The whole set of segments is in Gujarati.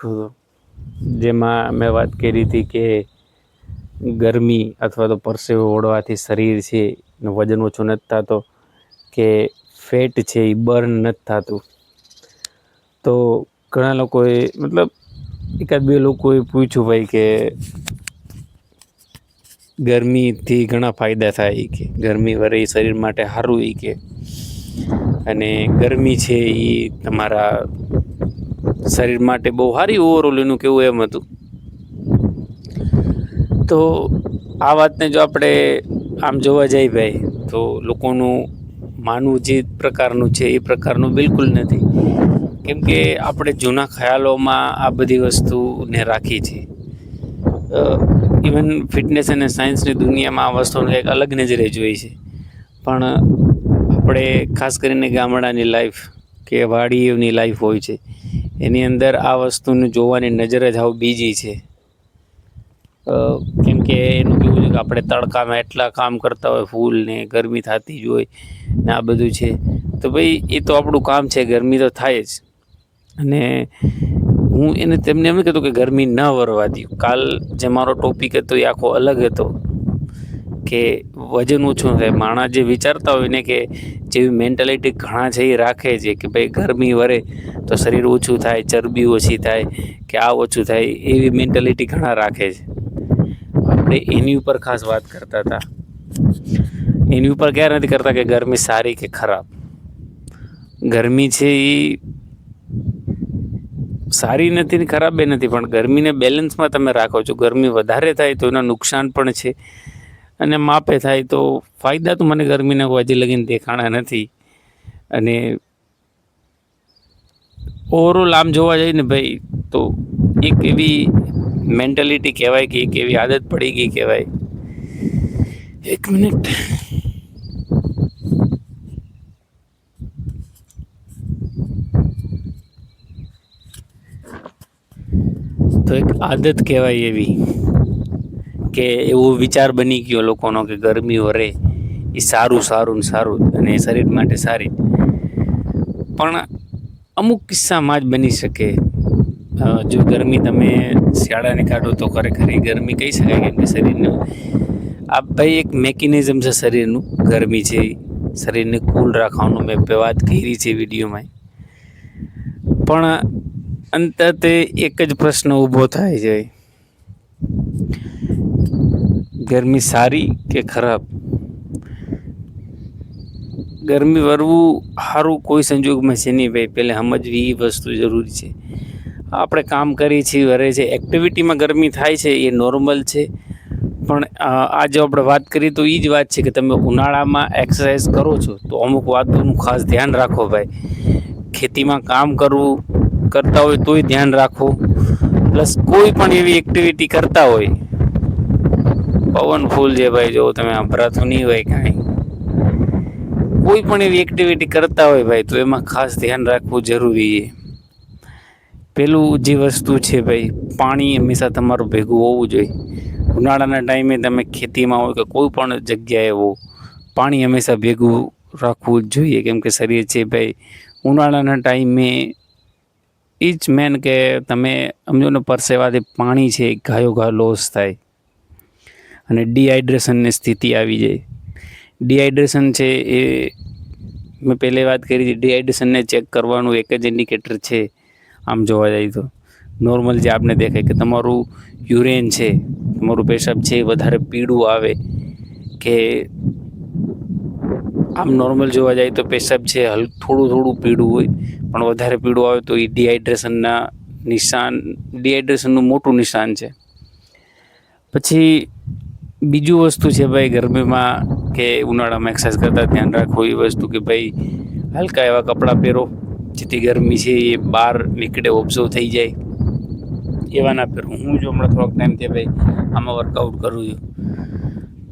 શીખ્યો હતો, જેમાં મેં વાત કરી હતી કે ગરમી અથવા તો પરસેવો ઓળવાથી શરીર છે એનું વજન ઓછું નથી થતો, કે ફેટ છે એ બર્ન નથી થતું. તો ઘણા લોકોએ મતલબ એકાદ બે લોકોએ પૂછ્યું ભાઈ કે ગરમીથી ઘણા ફાયદા થાય કે ગરમી વરે શરીર માટે સારું કે, અને ગરમી છે એ તમારા શરીર માટે બહુ સારી ઓવરઓલ એનું કેવું એમ હતું. તો આ વાતને જો આપણે આમ જોવા જઈએ ભાઈ, તો લોકોનું માનવું જે પ્રકારનું છે એ પ્રકારનું બિલકુલ નથી. કેમ કે આપણે જૂના ખ્યાલોમાં આ બધી વસ્તુને રાખી છે. ઇવન ફિટનેસ અને સાયન્સની દુનિયામાં આ વસ્તુને એક અલગ નજરે જોઈ છે. પણ આપણે ખાસ કરીને ગામડાની લાઈફ કે વાડીઓની લાઈફ હોય છે, એની અંદર આ વસ્તુને જોવાની નજર જ હાવ બીજી છે. કેમ કે એનું કેવું છે કે આપણે તડકામાં એટલા કામ કરતા હોય, ફૂલ ને ગરમી થતી જ હોય ને આ બધું છે. તો ભાઈ એ તો આપણું કામ છે, ગરમી તો થાય જ. અને હું એને તેમને એમ કહેતો કે ગરમી ન વરવા દઉં. કાલ જે મારો ટોપિક હતો એ આખો અલગ હતો કે વજન ઓછું થાય. માણસ જે વિચારતા હોય ને કે જેવી મેન્ટાલિટી ઘણા છે એ રાખે છે કે ભાઈ ગરમી વરે તો શરીર ઓછું થાય, ચરબી ઓછી થાય કે આ ઓછું થાય, એવી મેન્ટાલિટી ઘણા રાખે છે. આપણે એની ઉપર ખાસ વાત કરતા હતા. એની ઉપર ક્યારે નથી કરતા કે ગરમી સારી કે ખરાબ. ગરમી છે એ સારી નથી ને ખરાબ એ નથી, પણ ગરમીને બેલેન્સમાં તમે રાખો છો. ગરમી વધારે થાય તો એના નુકસાન પણ છે, અને માપે થાય તો ફાયદા તો મને ગરમીના હજી લગીને દેખાણા નથી. અને ઓવરઓલ આમ જોવા જઈએ ને ભાઈ, તો એક એવી મેન્ટાલિટી કહેવાય કે એક એવી આદત પડી ગઈ કહેવાય. એક મિનિટ. તો એક આદત કહેવાય એવી કે એવો વિચાર બની ગયો લોકોનો કે ગરમી વરે એ સારું અને શરીર માટે સારી. પણ અમુક કિસ્સામાં જ બની શકે. જો ગરમી તમે શિયાળાને કાઢો તો ખરેખર એ ગરમી કહી શકાય, કેમ કે શરીરનું આ ભાઈ એક મેકેનિઝમ છે. શરીરનું ગરમી છે શરીરને કૂલ રાખવાનું મેં વાત કરી છે વિડીયોમાં. પણ અંતે એક જ પ્રશ્ન ઊભો થાય છે, ગરમી સારી કે ખરાબ? ગરમી વરવું સારું કોઈ સંજોગમાં છે નહીં ભાઈ. પહેલાં સમજવી એ વસ્તુ જરૂરી છે. આપણે કામ કરીએ છીએ, વરે છે, એક્ટિવિટીમાં ગરમી થાય છે એ નોર્મલ છે. પણ આજે આપણે વાત કરીએ તો એ જ વાત છે કે તમે ઉનાળામાં એક્સરસાઇઝ કરો છો તો અમુક વાતોનું ખાસ ધ્યાન રાખો ભાઈ. ખેતીમાં કામ કરતા હોય તોય ધ્યાન રાખો. પ્લસ કોઈ પણ એવી એક્ટિવિટી કરતા હોય, પવન ફૂલ છે ભાઈ, જો તમે સંભળાતું નહીં હોય કાંઈ, કોઈ પણ એવી એક્ટિવિટી કરતા હોય ભાઈ, તો એમાં ખાસ ધ્યાન રાખવું જરૂરી છે. પેલું જે વસ્તુ છે ભાઈ, પાણી હંમેશા તમારું ભેગું હોવું જોઈએ. ઉનાળાના ટાઈમે તમે ખેતીમાં હોય કે કોઈ પણ જગ્યાએ હો, પાણી હંમેશા ભેગું રાખવું જ જોઈએ. કેમ કે શરીર છે ભાઈ, ઉનાળાના ટાઈમે એ જ મેન કે તમે સમજો ને, પરસેવાથી પાણી છે ઘાયો લોસ થાય અને ડિહાઈડ્રેશનની સ્થિતિ આવી જાય. ડિહાઈડ્રેશન છે એ મેં પહેલે વાત કરી હતી. ડિહાઈડ્રેશનને ચેક કરવાનું એક જ ઇન્ડિકેટર છે આમ જોવા જાય તો. નોર્મલ જે આપને દેખાય કે તમારું યુરેન છે, તમારું પેશાબ છે એ વધારે પીળું આવે, કે આમ નોર્મલ જોવા જાય તો પેશાબ છે થોડું પીળું હોય, પણ વધારે પીળું આવે તો એ ડિહાઈડ્રેશનનું મોટું નિશાન છે. પછી બીજું વસ્તુ છે ભાઈ, ગરમીમાં કે ઉનાળામાં એક્સરસાઇઝ કરતાં ધ્યાન રાખવું એ વસ્તુ કે ભાઈ હલકા એવા કપડાં પહેરો, જેથી ગરમી છે એ બહાર નીકળે, ઓબ્ઝર્વ થઈ જાય. એવા ના પહેરો. હું જો હમણાં થોડોક ટાઈમથી ભાઈ આમાં વર્કઆઉટ કરું છું,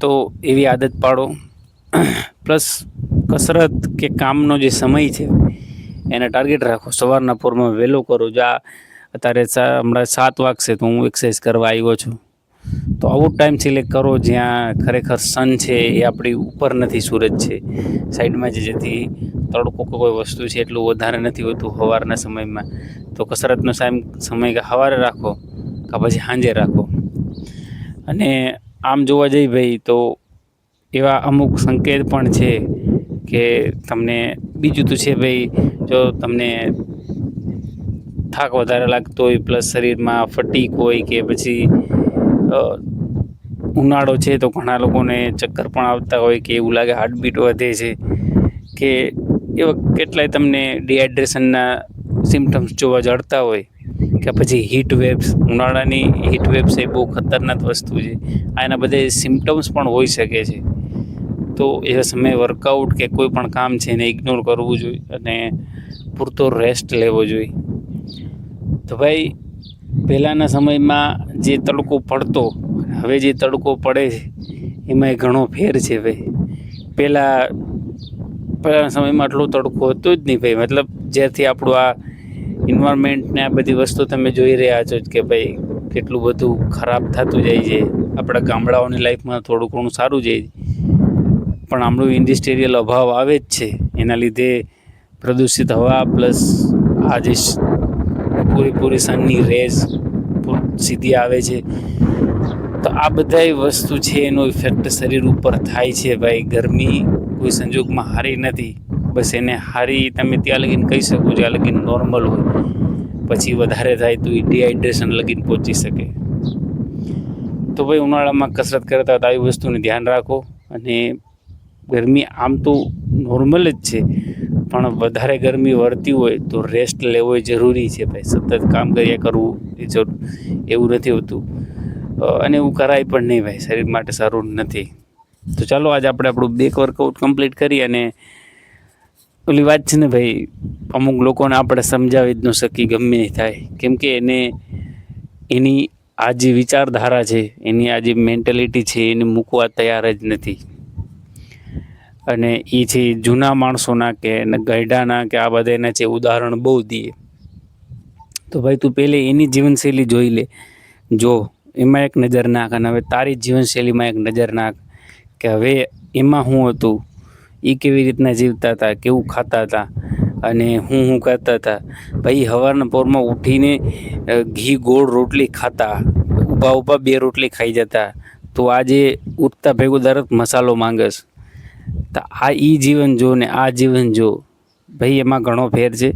તો એવી આદત પાડો. પ્લસ કસરત કે કામનો જે સમય છે એને ટાર્ગેટ રાખો. સવારના પોરમાં વહેલો કરો. જો અત્યારે હમણાં 7 વાગશે તો હું એક્સરસાઇઝ કરવા આવ્યો છું, તો આવો ટાઈમ સિલેક્ટ કરો જ્યાં ખરેખર સન છે એ આપણી ઉપર નથી, સૂરજ છે સાઈડમાં છે, જેથી તડકો કોઈ વસ્તુ છે એટલું વધારે નથી હોતું સવારના સમયમાં. તો કસરતનો સમય કે સવારે રાખો કે પછી સાંજે રાખો. અને આમ જોવા જઈએ ભાઈ તો એવા અમુક સંકેત પણ છે કે તમને બીજું તો છે ભાઈ, જો તમને થાક વધારે લાગતો હોય પ્લસ શરીરમાં ફટીક હોય કે પછી ઉનાળો છે તો ઘણા લોકોને ચક્કર પણ આવતા હોય કે એવું લાગે હાર્ટબીટ વધે છે કે એવા કેટલાય તમને ડિહાઇડ્રેશનના સિમ્ટમ્સ જોવા જડતા હોય કે પછી હીટ વેવ્સ, ઉનાળાની હીટ વેવ્સ એ બહુ ખતરનાક વસ્તુ છે. આના બધે સિમ્ટમ્સ પણ હોઈ શકે છે. તો એ સમયે વર્કઆઉટ કે કોઈ પણ કામ છે એને ઇગ્નોર કરવું જોઈએ અને પૂરતો રેસ્ટ લેવો જોઈએ. તો ભાઈ પહેલાંના સમયમાં જે તડકો પડતો, હવે જે તડકો પડે છે એમાં ઘણો ફેર છે ભાઈ. પહેલાંના સમયમાં આટલો તડકો હતો જ નહીં ભાઈ. મતલબ જ્યારથી આપણું આ એન્વાયરમેન્ટ ને આ બધી વસ્તુ તમે જોઈ રહ્યા છો કે ભાઈ કેટલું બધું ખરાબ થતું જાય છે. આપણા ગામડાઓની લાઈફમાં થોડું ઘણું સારું જાય પણ આપણું ઇન્ડસ્ટ્રીયલ અભાવ આવે જ છે. એના લીધે પ્રદૂષિત હવા પ્લસ આ જે પૂરેપૂરી સનની રેઝ સીધી આવે છે, તો આ બધાય વસ્તુ છે એનો ઇફેક્ટ શરીર ઉપર થાય છે ભાઈ. ગરમી કોઈ સંજોગમાં સારી નથી. બસ એને સારી તમે ત્યાં લગીને કહી શકો જ્યાં લગીને નોર્મલ હોય, પછી વધારે થાય તો એ ડિહાઇડ્રેશન લગીને પહોંચી શકે. તો ભાઈ ઉનાળામાં કસરત કરતા તો આવી વસ્તુને ધ્યાન રાખો. અને ગરમી આમ તો નોર્મલ જ છે પણ વધારે ગરમી વળતી હોય તો રેસ્ટ લેવો જરૂરી છે ભાઈ. સતત કામ કર્યા કરવું એવું નથી હોતું અને એવું કરાય પણ નહીં ભાઈ, શરીર માટે સારું નથી. તો ચાલો આજે આપણે આપણું બેક વર્કઆઉટ કમ્પ્લીટ કરી. અને ઓલી વાત છે ને ભાઈ, અમુક લોકોને આપણે સમજાવી જ ન શકી ગમે નહીં થાય, કેમ કે એની આ જે વિચારધારા છે, એની આ જે મેન્ટેલિટી છે એને મૂકવા તૈયાર જ નથી. અને એ છે જૂના માણસોના કે ગયડાના કે આ બધાના છે ઉદાહરણ બહુ દઈએ. તો ભાઈ તું પહેલે એની જીવનશૈલી જોઈ લે, જો એમાં એક નજર નાખ અને હવે તારી જીવનશૈલીમાં એક નજર નાખ કે હવે એમાં શું હતું, એ કેવી રીતના જીવતા હતા, કેવું ખાતા હતા અને હું કરતા હતા. ભાઈ સવારના પોરમાં ઉઠીને ઘી ગોળ રોટલી ખાતા, ઊભા 2 રોટલી ખાઈ જતા. તો આજે ઉઠતા ભેગો દરદ મસાલો માંગસ. તો આ જીવન જો ને આ જીવન જો ભાઈ, એમાં ઘણો ફેર છે.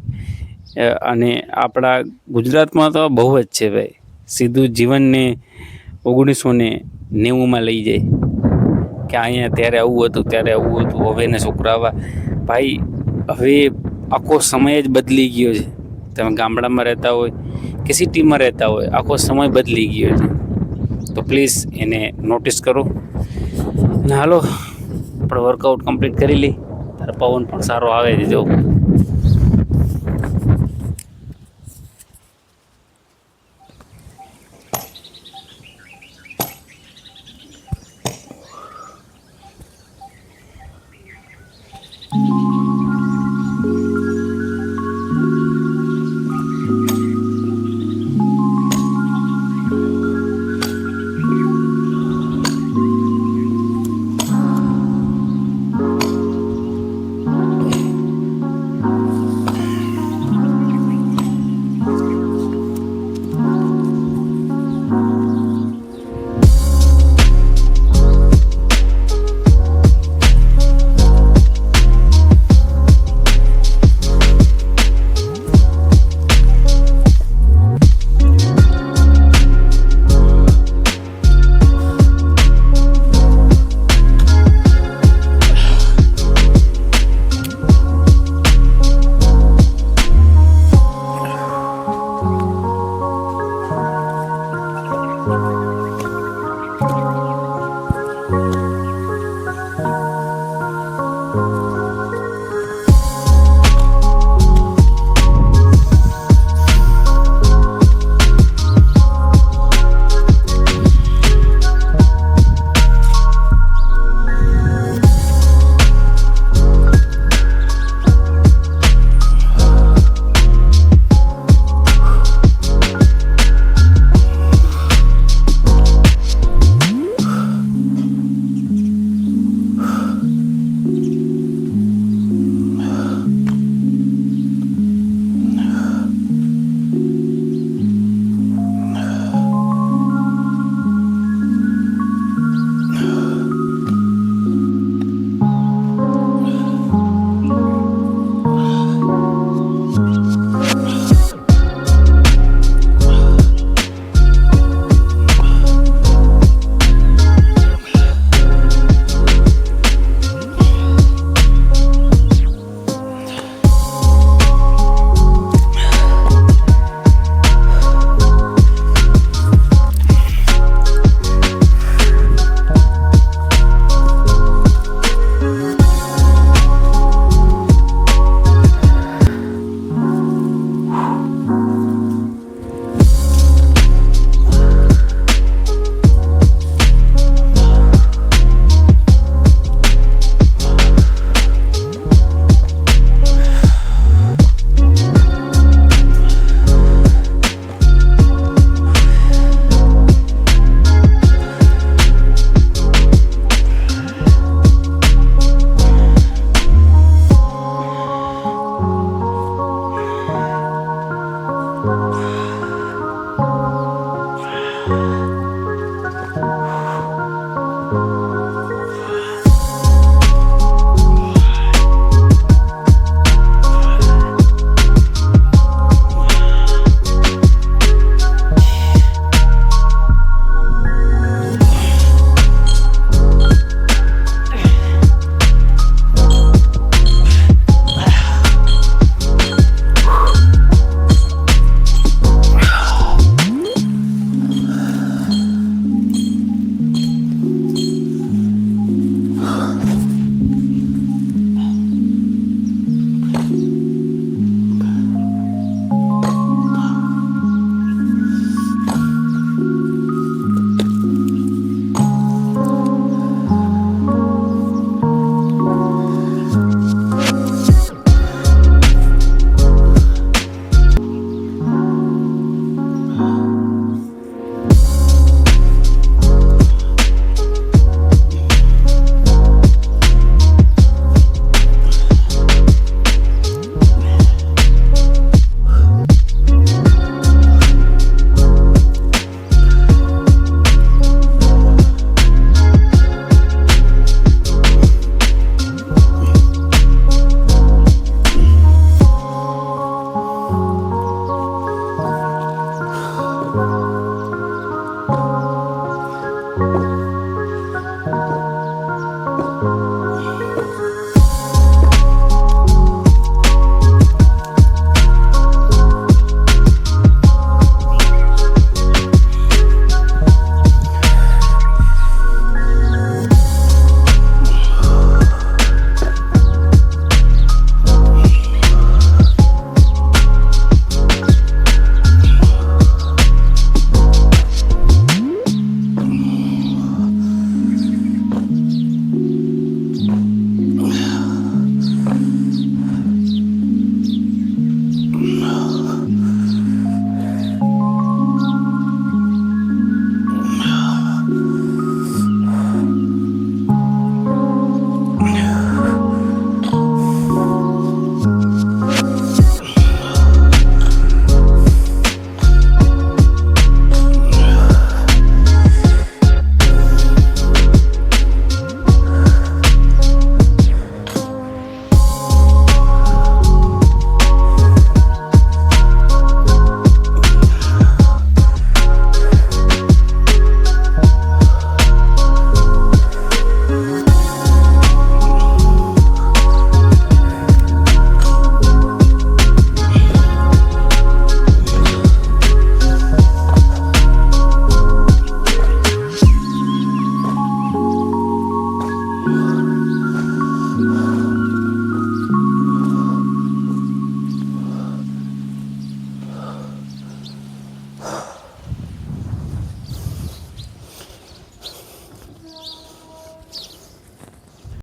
અને આપણા ગુજરાતમાં તો બહુ જ છે ભાઈ. સીધું જીવનને 1990માં લઈ જાય કે અહીંયા ત્યારે આવું હતું, ત્યારે આવું હતું. હવેના છોકરા ભાઈ, હવે આખો સમય જ બદલી ગયો છે. તમે ગામડામાં રહેતા હોય કે સિટીમાં રહેતા હોય, આખો સમય બદલી ગયો છે. તો પ્લીઝ એને નોટિસ કરો. અને હાલો આપણે વર્કઆઉટ કમ્પ્લીટ કરી લઈ. તારે પવન પણ સારો આવે છે જો.